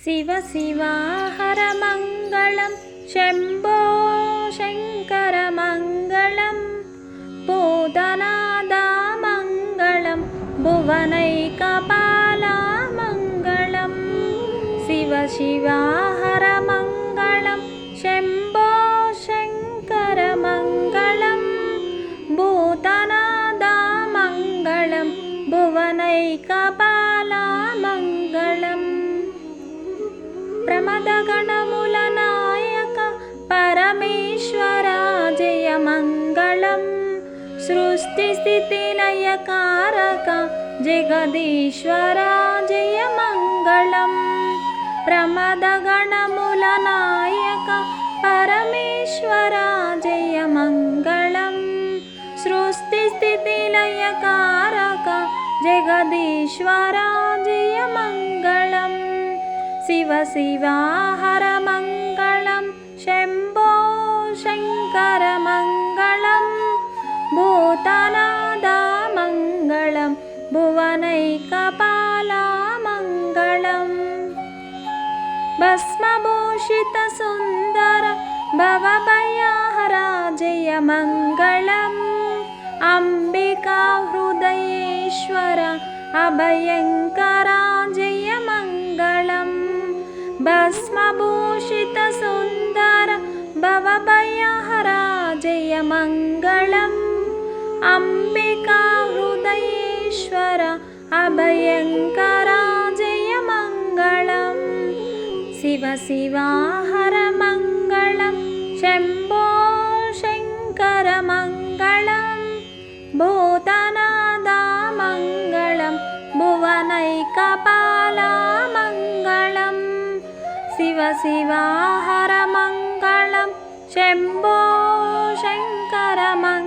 శివ శివ హర మంగళం శంభో శంకర మంగళం భూతనాథ మంగళం భువనైకపాల మంగళం శివ శివ హర మంగళం శంభో శంకర మంగళం భూతనాథ మంగళం భువనైకపాల మంగళం ప్రమదగణముల నాయక పరమేశ్వర జయ మంగళం సృష్టి స్థితి లయకారక జగదీశ్వర జయ మంగళం ప్రమదగణముల నాయక పరమేశ్వర జయ మంగళం సృష్టి స్థితి లయకారక జగదీశ్వర జయ మంగళం శివ శివ హర మంగళం శంభో శంకర మంగళం భూతనాథ మంగళం భువనైకపాల మంగళం భస్మభూషిత సుందర భవభయహర జయ మంగళం అంబికా హృదయేశ్వర అభయంకర జయ మంగళం భస్మభూషిత సుందర భవభయహర జయ మంగళం అంబికా హృదయేశ్వర అభయంకర జయ మంగళం శివ శివ హర మంగళం శంభో శంకర మంగళం భూతనాథ మంగళం భువనైకపాల మంగళం శివ శివ హర మంగళం శంభో శంకర మంగళం